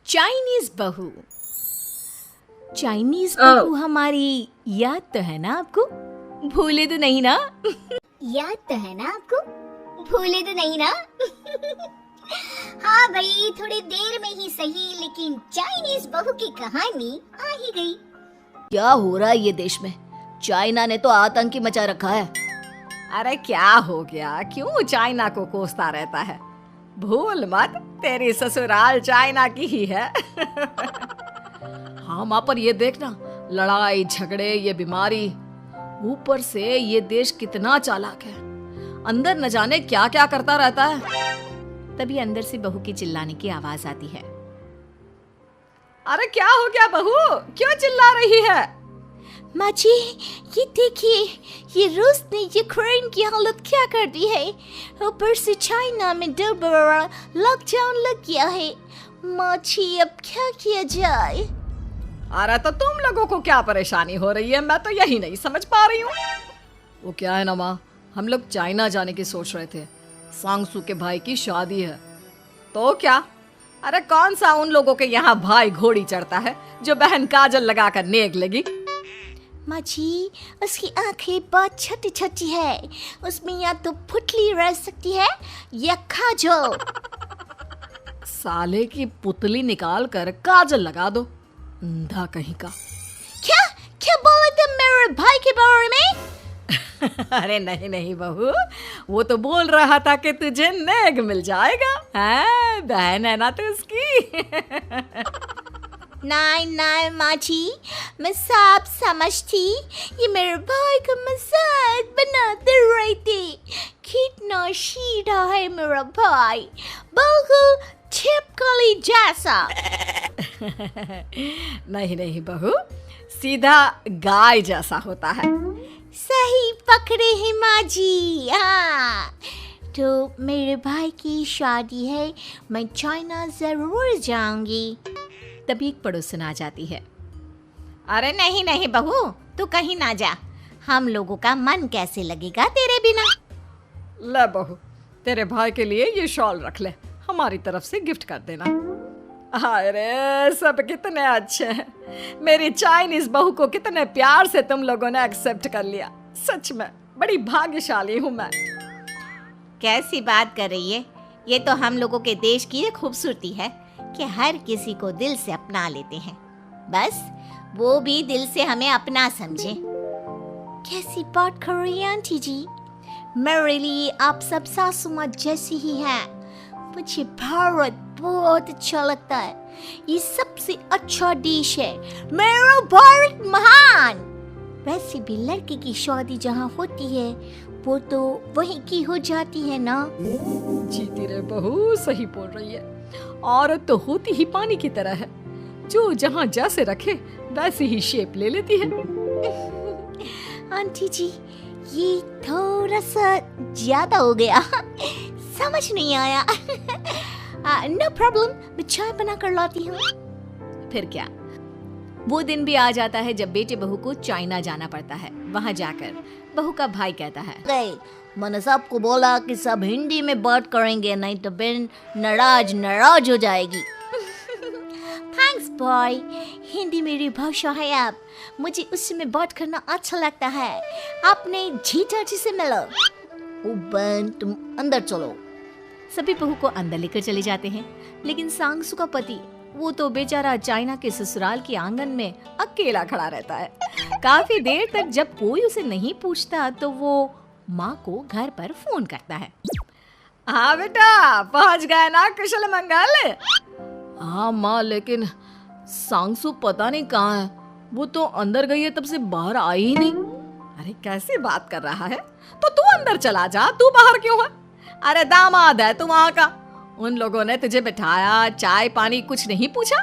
Chinese बहू। Chinese बहू हमारी याद तो है ना आपको? भूले तो नहीं ना? याद तो है ना आपको? भूले तो नहीं ना? हाँ भाई, थोड़ी देर में ही सही, लेकिन चाइनीज बहू की कहानी आ ही गई। क्या हो रहा है ये देश में? चाइना ने तो आतंकी मचा रखा है। अरे क्या हो गया? क्यों चाइना को कोसता रहता है? भूल मत, तेरी ससुराल चाइना की ही है। हाँ माँ, पर ये देखना, लड़ाई झगड़े, ये बीमारी, ऊपर से ये देश कितना चालाक है। अंदर न जाने क्या क्या करता रहता है। तभी अंदर से बहू की चिल्लाने की आवाज आती है। अरे क्या हो गया बहू, क्यों चिल्ला रही है? माँ जी, ये देखिए, ये रूस ने यूक्रेन की हालत क्या कर दी है। ऊपर से चाइना में डर बड़ा लॉकडाउन लग गया है। माँ जी, अब क्या किया जाए? अरे तो तुम लोगों को क्या परेशानी हो रही है, मैं तो यही नहीं समझ पा रही हूँ। वो क्या है ना माँ, हम लोग चाइना जाने की सोच रहे थे। सांगसू के भाई की शादी है। तो क्या? अरे कौन सा उन लोगों के यहाँ भाई घोड़ी चढ़ता है जो बहन काजल लगाकर नेक लगी? माँ जी, उसकी आंखें बहुत छोटी छोटी है, उसमें या तो पुतली रह सकती है या काजल। साले की पुतली निकाल कर काजल लगा दो, अंधा कहीं का। क्या क्या बोले तुम मेरे भाई के बारे में? अरे नहीं नहीं बहू, वो तो बोल रहा था कि तुझे नेग मिल जाएगा। हैं, बहन है ना तू उसकी। नहीं नहीं माँ जी, मैं सब समझती, ये मेरे भाई का मजाक बनाते रहते। कितना सीधा है मेरा भाई, बिल्कुल छिपकली जैसा। नहीं नहीं बहू, सीधा गाय जैसा होता है। सही पकड़े हैं माँ जी। हाँ, तो मेरे भाई की शादी है, मैं चाइना जरूर जाऊंगी। तभी एक पड़ोसन आ जाती है। अरे नहीं नहीं बहू, तू कहीं ना जा, हम लोगों का मन कैसे लगेगा तेरे बिना। ले बहू, तेरे भाई के लिए ये शॉल रख ले, हमारी तरफ से गिफ्ट कर देना। अरे सब कितने अच्छे हैं। मेरी चाइनीज बहू को कितने प्यार से तुम लोगों ने एक्सेप्ट कर लिया। सच में बड़ी भाग्यशाली हूँ मैं। कैसी बात कर रही है? ये तो हम लोगों के देश की एक खूबसूरती है कि हर किसी को दिल से अपना लेते हैं, बस वो भी दिल से हमें अपना समझे। कैसी बात कर रही हैं आंटी जी? मेरे लिए आप सब सासू माँ जैसी ही हैं। मुझे भारत बहुत अच्छा लगता है, ये सबसे अच्छा देश है। मेरा भारत महान। वैसे भी लड़के की शादी जहाँ होती है वो तो वहीं की हो जाती है ना। जीती रे बहू, सही बोल रही है। औरत तो होती ही पानी की तरह है, जो जहाँ जैसे रखे वैसी ही शेप ले लेती है। आंटी जी, ये थोड़ा सा ज्यादा हो गया, समझ नहीं आया। नो प्रॉब्लम, मैं चाय बना कर लाती हूँ। फिर क्या, वो दिन भी आ जाता है जब बेटे बहू को चाइना जाना पड़ता है। वहाँ जाकर बहू का भाई कहता है, मैंने सबको बोला कि सब हिंदी में बात करेंगे, नहीं तो बहन नाराज हो जाएगी। थैंक्स बॉय, हिंदी मेरी भाषा है। आप मुझे उसमें बात करना अच्छा लगता है। आपने जीजा जी से मिलो। ओ बहन, तुम अंदर चलो। सभी बहू को अंदर लेकर चले जाते हैं, लेकिन सांगसू का पति, वो तो बेचारा चाइना के ससुराल के आंगन में अकेला खड़ा रहता है। काफी देर तक जब कोई उसे नहीं पूछता तो वो माँ को घर पर फोन करता है। हाँ बेटा, पहुँच गए ना कुशल मंगल? हाँ माँ, लेकिन सांगसू पता नहीं कहाँ है, वो तो अंदर गई है, तब से बाहर आई ही नहीं। अरे कैसी बात कर रहा है? तो तू अंदर चला जा, तू बाहर क्यों है? अरे दामाद है तू वहाँ का, उन लोगों ने तुझे बिठाया, चाय पानी कुछ नहीं पूछा?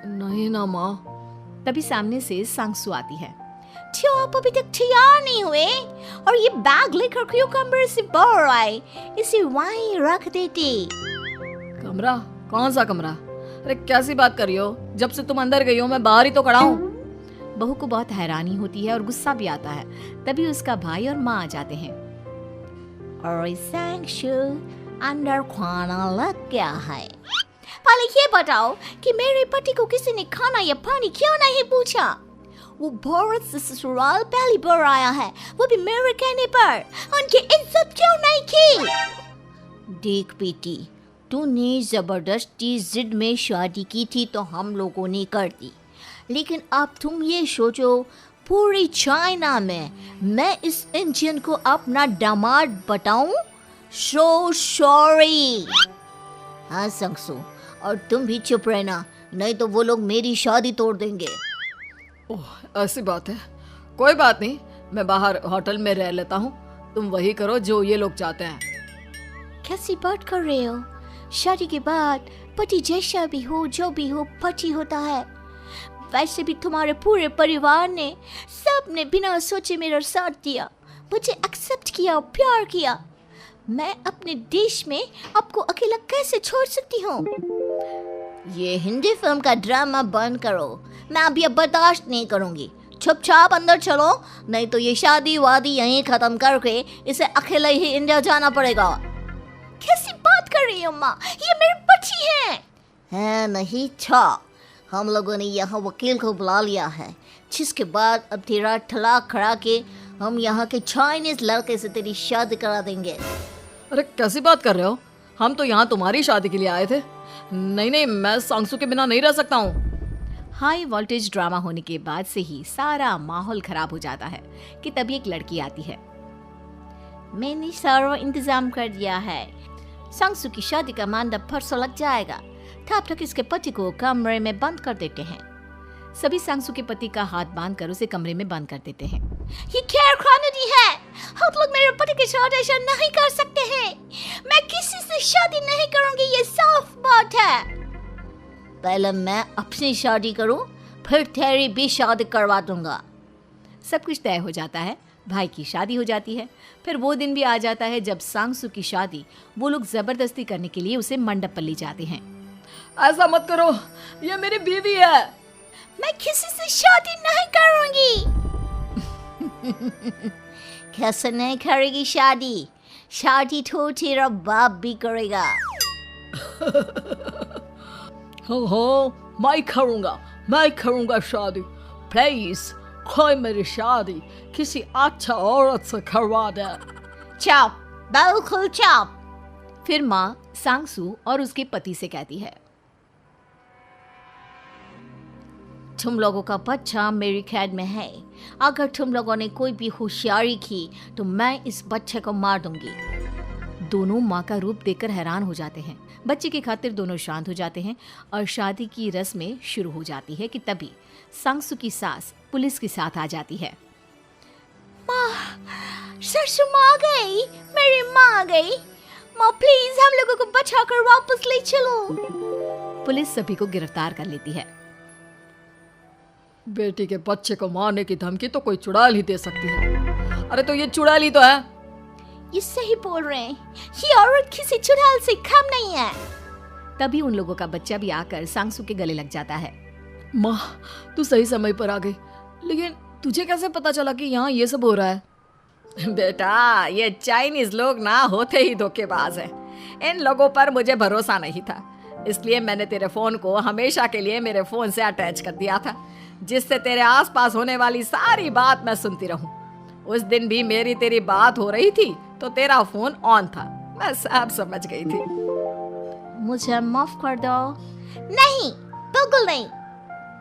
नहीं ना माँ। तभी सामने से सांगसू आती है। क्यों आप अभी तक तैयार नहीं हुए? और ये बैग लेकर क्यों कमरे से बाहर आए? इसे वहीं रख देते। कमरा? कौन सा कमरा? अरे कैसी बात कर रही हो? जब से तुम अंदर गई हो मैं बाहर ही तो खड़ा हूँ। बहू को बहुत हैरानी होती है और गुस्सा भी आता है। तभी उसका भाई और माँ आ जाते हैं। और सांगसू, अंदर खाना लग गया है। पहले ये बताओ कि मेरे पति को किसी ने खाना या पानी क्यों नहीं पूछा? वो भारत से ससुराल पहली बार आया है, वो भी मेरे कहने पर। उनकी इज्जत क्यों नहीं की? देख बेटी, तूने जबरदस्ती जिद में शादी की थी तो हम लोगों ने कर दी, लेकिन अब तुम ये सोचो, पूरी चाइना में मैं इस इंडियन को अपना दामाद बताऊं? So sorry. हाँ संगसू, और तुम भी चुप रहना, नहीं तो वो लोग मेरी शादी तोड़ देंगे। ओह, ऐसी बात है। कोई बात नहीं, मैं बाहर होटल में रह लेता हूँ, तुम वही करो जो ये लोग चाहते हैं। कैसी बात कर रहे हो? शादी के बाद पति जैसा भी हो, जो भी हो, पति होता है। वैसे भी तुम्हारे पूरे परिवार ने, सबने बिना सोचे मेरा साथ दिया, मुझे एक्सेप्ट किया और प्यार किया। मैं अपने देश में आपको अकेला कैसे छोड़ सकती हूँ? ये हिंदी फिल्म का ड्रामा बंद करो, मैं अभी अब बर्दाश्त नहीं करूँगी। चुपचाप अंदर चलो, नहीं तो ये शादी वादी यहीं खत्म करके इसे अकेले ही इंडिया जाना पड़ेगा। कैसी बात कर रही हो माँ? ये मेरे पति हैं। है नहीं था, हम लोगों ने यहाँ वकील को बुला लिया है, जिसके बाद अब तेरा तलाक करा के हम यहाँ के चाइनीज लड़के से तेरी शादी करा देंगे। अरे कैसी बात कर रहे हो? हम तो यहाँ तुम्हारी शादी के लिए आए थे। नहीं नहीं, मैं सांगसू के बिना नहीं रह सकता हूँ। हाई वोल्टेज ड्रामा होने के बाद से ही सारा माहौल खराब हो जाता है कि तभी एक लड़की आती है। मैंने सारा इंतजाम कर दिया है, सांगसू की शादी का मंडप परसों लग जाएगा, तब तक इसके पति को कमरे में बंद कर देते हैं। सभी सांगसू के पति का हाथ बांधकर उसे कमरे में बंद कर देते हैं। ये क्या कानूनी है? आप लोग मेरे पति के साथ ऐसा नहीं कर सकते हैं। मैं किसी से शादी नहीं करूंगी, ये साफ बात है। पहले मैं अपनी शादी करूं, फिर तेरी भी शादी करवा दूंगा। सब कुछ तय हो जाता है, भाई की शादी हो जाती है। फिर वो दिन भी आ जाता है जब सांगसू की शादी वो लोग जबरदस्ती करने के लिए उसे मंडप पर ले जाते हैं। ऐसा मत करो, ये मेरी बीवी है। मैं किसी से शादी नहीं करूंगी। कैसे नहीं करेगी शादी? शादी तो तेरा बाप भी करेगा। हो, मैं करूंगा शादी। प्लीज कोई मेरी शादी किसी अच्छा औरत से करवा दे। चुप, बिल्कुल चुप। फिर माँ सांगसू और उसके पति से कहती है, तुम लोगों का बच्चा मेरी कैद में है, अगर तुम लोगों ने कोई भी होशियारी की तो मैं इस बच्चे को मार दूंगी। दोनों माँ का रूप देखकर हैरान हो जाते हैं। बच्चे की खातिर दोनों शांत हो जाते हैं और शादी की रस्में शुरू हो जाती है कि तभी सांगसू की सास पुलिस के साथ आ जाती है। माँ, ससुर माँ आ गई, मेरी माँ आ गई। माँ प्लीज हम लोगों को बचाकर वापस ले चलो। पुलिस सभी को गिरफ्तार कर लेती है। बेटी के बच्चे को मारने की धमकी तो कोई चुड़ैल ही दे सकती है। अरे तो ये चुड़ैल ही तो है। ये सही बोल रहे हैं, ये औरत किसी चुड़ैल से कम नहीं है। तभी उन लोगों का बच्चा भी आकर सांगसू के गले लग जाता है। माँ, तू सही समय पर आ गई, लेकिन तुझे कैसे पता चला कि यहाँ ये सब हो रहा है? बेटा, ये चाइनीज लोग ना होते ही धोखेबाज हैं। इन लोगों पर मुझे भरोसा नहीं था, इसलिए मैंने तेरे फोन को हमेशा के लिए मेरे फोन से अटैच कर दिया था, जिससे तेरे आसपास होने वाली सारी बात मैं सुनती रहूं। उस दिन भी मेरी तेरी बात हो रही थी तो तेरा फोन ऑन था, मैं सब समझ गई थी। मुझे माफ कर दो। नहीं, बिल्कुल नहीं।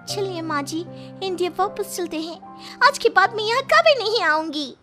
चलिए माँ जी, इंडिया वापस चलते हैं। आज के बाद मैं यहाँ कभी नहीं आऊंगी।